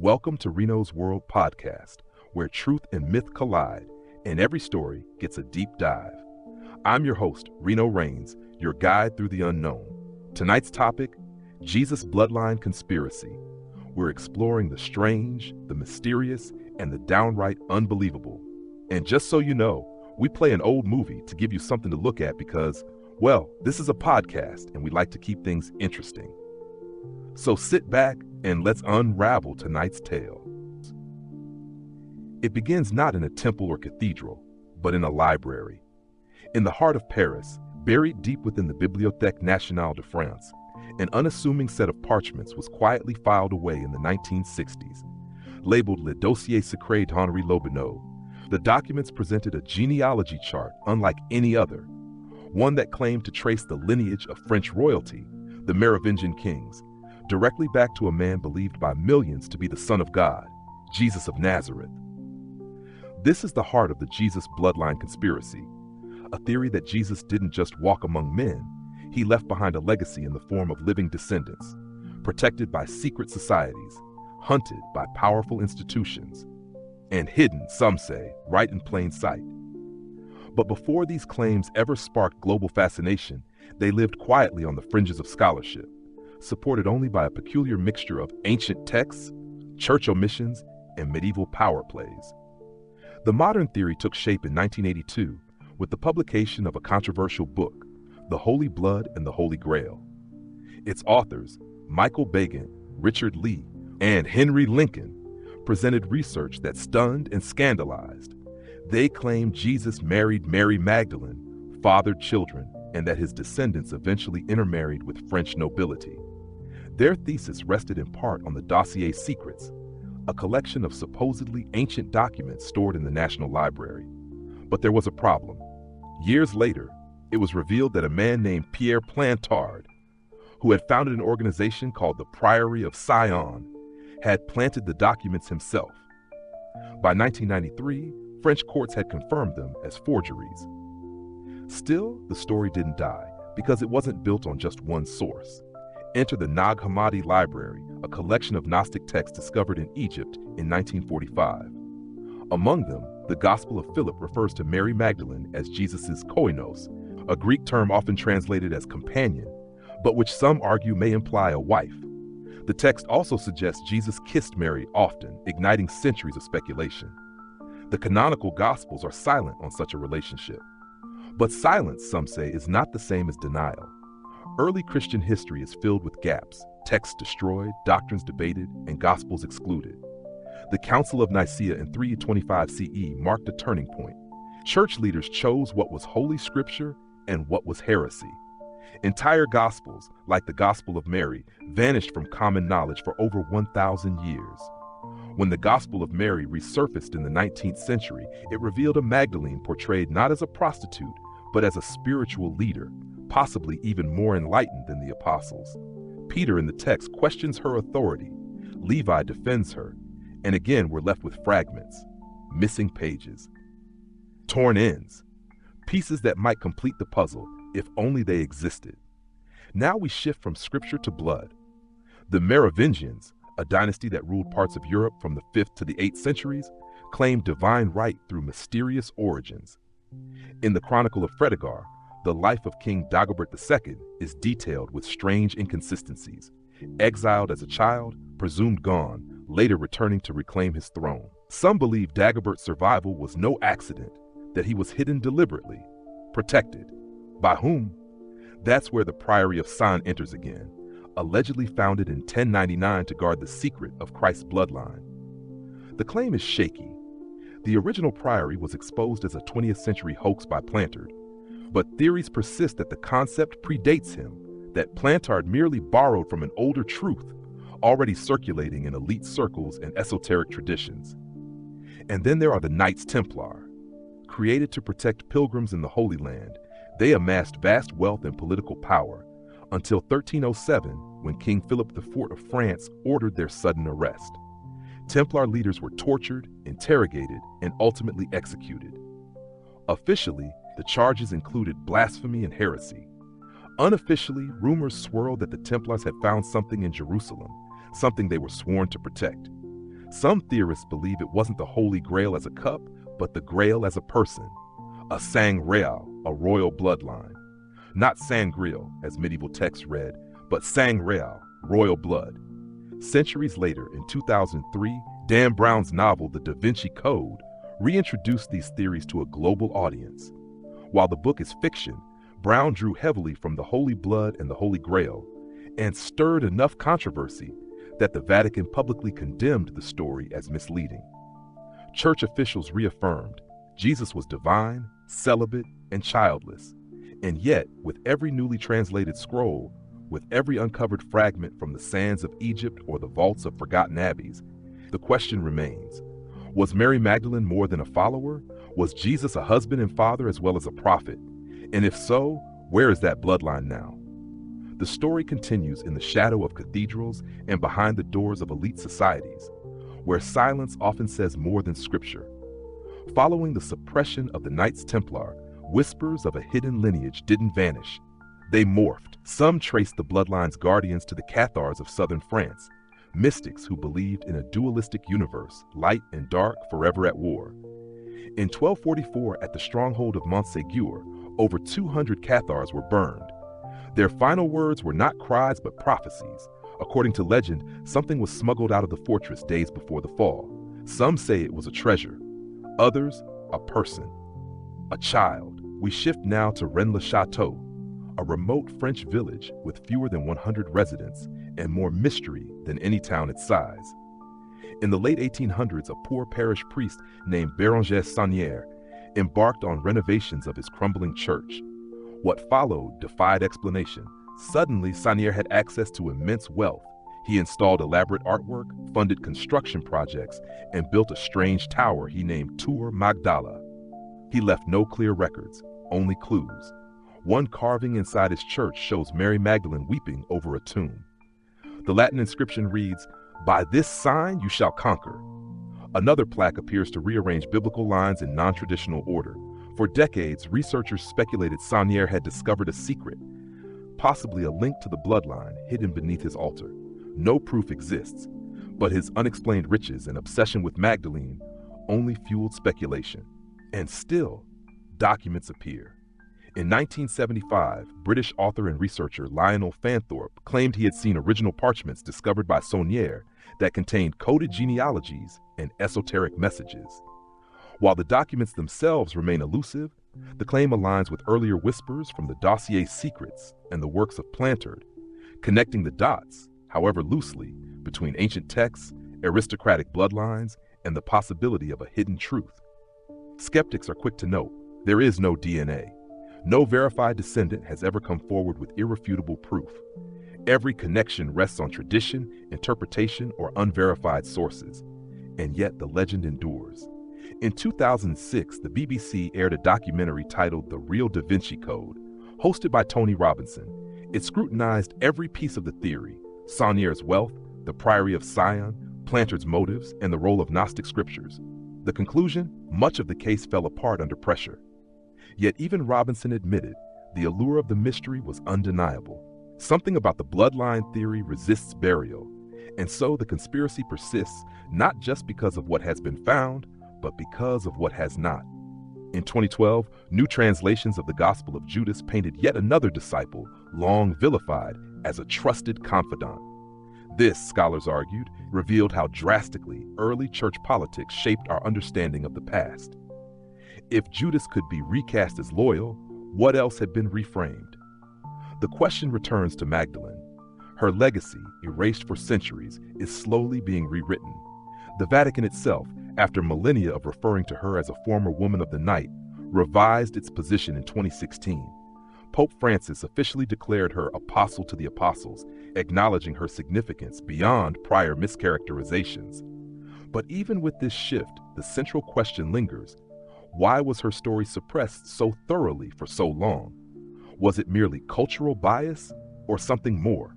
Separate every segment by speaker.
Speaker 1: Welcome to Reno's World podcast, where truth and myth collide, and every story gets a deep dive. I'm your host, Reno Raines, your guide through the unknown. Tonight's topic, Jesus' Bloodline Conspiracy. We're exploring the strange, the mysterious, and the downright unbelievable. And just so you know, we play an old movie to give you something to look at because, well, this is a podcast and we like to keep things interesting. So sit back and let's unravel tonight's tale. It begins not in a temple or cathedral, but in a library. In the heart of Paris, buried deep within the Bibliothèque Nationale de France, an unassuming set of parchments was quietly filed away in the 1960s. Labeled Le Dossier Secret d'Henri Lobineau, the documents presented a genealogy chart unlike any other, one that claimed to trace the lineage of French royalty, the Merovingian kings, directly back to a man believed by millions to be the Son of God, Jesus of Nazareth. This is the heart of the Jesus Bloodline Conspiracy, a theory that Jesus didn't just walk among men, he left behind a legacy in the form of living descendants, protected by secret societies, hunted by powerful institutions, and hidden, some say, right in plain sight. But before these claims ever sparked global fascination, they lived quietly on the fringes of scholarship, supported only by a peculiar mixture of ancient texts, church omissions, and medieval power plays. The modern theory took shape in 1982 with the publication of a controversial book, The Holy Blood and the Holy Grail. Its authors, Michael Bagan, Richard Lee, and Henry Lincoln, presented research that stunned and scandalized. They claimed Jesus married Mary Magdalene, fathered children, and that his descendants eventually intermarried with French nobility. Their thesis rested in part on the Dossier Secrets, a collection of supposedly ancient documents stored in the National Library. But there was a problem. Years later, it was revealed that a man named Pierre Plantard, who had founded an organization called the Priory of Sion, had planted the documents himself. By 1993, French courts had confirmed them as forgeries. Still, the story didn't die because it wasn't built on just one source. Enter the Nag Hammadi Library, a collection of Gnostic texts discovered in Egypt in 1945. Among them, the Gospel of Philip refers to Mary Magdalene as Jesus' koinos, a Greek term often translated as companion, but which some argue may imply a wife. The text also suggests Jesus kissed Mary often, igniting centuries of speculation. The canonical Gospels are silent on such a relationship. But silence, some say, is not the same as denial. Early Christian history is filled with gaps, texts destroyed, doctrines debated, and Gospels excluded. The Council of Nicaea in 325 CE marked a turning point. Church leaders chose what was Holy Scripture and what was heresy. Entire Gospels, like the Gospel of Mary, vanished from common knowledge for over 1,000 years. When the Gospel of Mary resurfaced in the 19th century, it revealed a Magdalene portrayed not as a prostitute, but as a spiritual leader, possibly even more enlightened than the apostles. Peter in the text questions her authority. Levi defends her. And again, we're left with fragments, missing pages, torn ends, pieces that might complete the puzzle if only they existed. Now we shift from scripture to blood. The Merovingians, a dynasty that ruled parts of Europe from the 5th to the 8th centuries, claimed divine right through mysterious origins. In the Chronicle of Fredegar, the life of King Dagobert II is detailed with strange inconsistencies. Exiled as a child, presumed gone, later returning to reclaim his throne. Some believe Dagobert's survival was no accident, that he was hidden deliberately, protected. By whom? That's where the Priory of Sion enters again, allegedly founded in 1099 to guard the secret of Christ's bloodline. The claim is shaky. The original priory was exposed as a 20th century hoax by Plantard, but theories persist that the concept predates him, that Plantard merely borrowed from an older truth already circulating in elite circles and esoteric traditions. And then there are the Knights Templar. Created to protect pilgrims in the Holy Land, they amassed vast wealth and political power until 1307, when King Philip IV of France ordered their sudden arrest. Templar leaders were tortured, interrogated, and ultimately executed. Officially, the charges included blasphemy and heresy. Unofficially, rumors swirled that the Templars had found something in Jerusalem, something they were sworn to protect. Some theorists believe it wasn't the Holy Grail as a cup, but the Grail as a person, a sang real, a royal bloodline. Not sangreal, as medieval texts read, but sang real, royal blood. Centuries later, in 2003, Dan Brown's novel The Da Vinci Code reintroduced these theories to a global audience. While the book is fiction, Brown drew heavily from the Holy Blood and the Holy Grail, and stirred enough controversy that the Vatican publicly condemned the story as misleading. Church officials reaffirmed Jesus was divine, celibate, and childless. And yet, with every newly translated scroll, with every uncovered fragment from the sands of Egypt or the vaults of forgotten abbeys, the question remains: was Mary Magdalene more than a follower? Was Jesus a husband and father as well as a prophet? And if so, where is that bloodline now? The story continues in the shadow of cathedrals and behind the doors of elite societies, where silence often says more than scripture. Following the suppression of the Knights Templar, whispers of a hidden lineage didn't vanish. They morphed. Some traced the bloodline's guardians to the Cathars of southern France, mystics who believed in a dualistic universe, light and dark, forever at war. In 1244, at the stronghold of Montségur, over 200 Cathars were burned. Their final words were not cries but prophecies. According to legend, something was smuggled out of the fortress days before the fall. Some say it was a treasure, others a person, a child. We shift now to Rennes-le-Château, a remote French village with fewer than 100 residents and more mystery than any town its size. In the late 1800s, a poor parish priest named Béranger Saunière embarked on renovations of his crumbling church. What followed defied explanation. Suddenly, Saunière had access to immense wealth. He installed elaborate artwork, funded construction projects, and built a strange tower he named Tour Magdala. He left no clear records, only clues. One carving inside his church shows Mary Magdalene weeping over a tomb. The Latin inscription reads, "By this sign you shall conquer." Another plaque appears to rearrange biblical lines in non-traditional order. For decades, researchers speculated Saunière had discovered a secret, possibly a link to the bloodline hidden beneath his altar. No proof exists, but his unexplained riches and obsession with Magdalene only fueled speculation. And still, documents appear. In 1975, British author and researcher Lionel Fanthorpe claimed he had seen original parchments discovered by Saunière that contained coded genealogies and esoteric messages. While the documents themselves remain elusive, the claim aligns with earlier whispers from the dossier secrets and the works of Plantard, connecting the dots, however loosely, between ancient texts, aristocratic bloodlines, and the possibility of a hidden truth. Skeptics are quick to note, there is no DNA. No verified descendant has ever come forward with irrefutable proof. Every connection rests on tradition, interpretation, or unverified sources. And yet the legend endures. In 2006, the BBC aired a documentary titled The Real Da Vinci Code, hosted by Tony Robinson. It scrutinized every piece of the theory: Saunière's wealth, the Priory of Sion, Plantard's motives, and the role of Gnostic scriptures. The conclusion? Much of the case fell apart under pressure. Yet even Robinson admitted the allure of the mystery was undeniable. Something about the bloodline theory resists burial, and so the conspiracy persists not just because of what has been found, but because of what has not. In 2012, new translations of the Gospel of Judas painted yet another disciple, long vilified, as a trusted confidant. This, scholars argued, revealed how drastically early church politics shaped our understanding of the past. If Judas could be recast as loyal, what else had been reframed? The question returns to Magdalene. Her legacy, erased for centuries, is slowly being rewritten. The Vatican itself, after millennia of referring to her as a former woman of the night, revised its position in 2016. Pope Francis officially declared her apostle to the apostles, acknowledging her significance beyond prior mischaracterizations. But even with this shift, the central question lingers: why was her story suppressed so thoroughly for so long? Was it merely cultural bias or something more?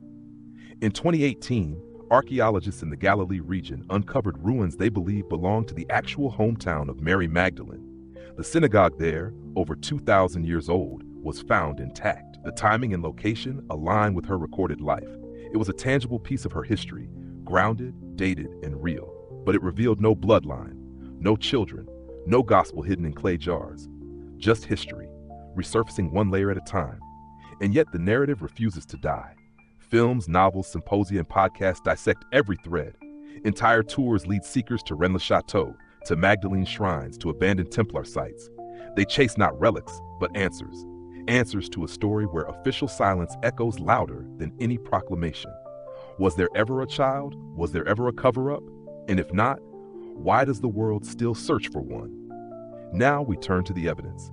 Speaker 1: In 2018, archaeologists in the Galilee region uncovered ruins they believe belonged to the actual hometown of Mary Magdalene. The synagogue there, over 2,000 years old, was found intact. The timing and location aligned with her recorded life. It was a tangible piece of her history, grounded, dated, and real. but it revealed no bloodline, no children, no gospel hidden in clay jars. Just history, resurfacing one layer at a time. And yet the narrative refuses to die. Films, novels, symposia, and podcasts dissect every thread. Entire tours lead seekers to Rennes Chateau, to Magdalene shrines, to abandoned Templar sites. They chase not relics, but answers. Answers to a story where official silence echoes louder than any proclamation. Was there ever a child? Was there ever a cover-up? And if not, why does the world still search for one? Now we turn to the evidence.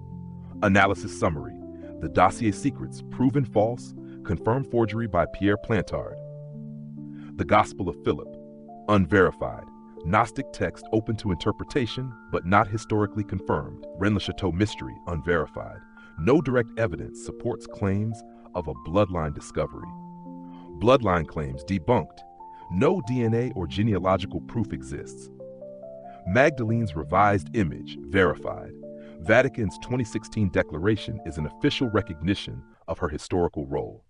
Speaker 1: Analysis summary. The dossier secrets, proven false, confirmed forgery by Pierre Plantard. The Gospel of Philip, unverified. Gnostic text open to interpretation, but not historically confirmed. Rennes Chateau mystery, unverified. No direct evidence supports claims of a bloodline discovery. Bloodline claims debunked. No DNA or genealogical proof exists. Magdalene's revised image, verified. Vatican's 2016 declaration is an official recognition of her historical role.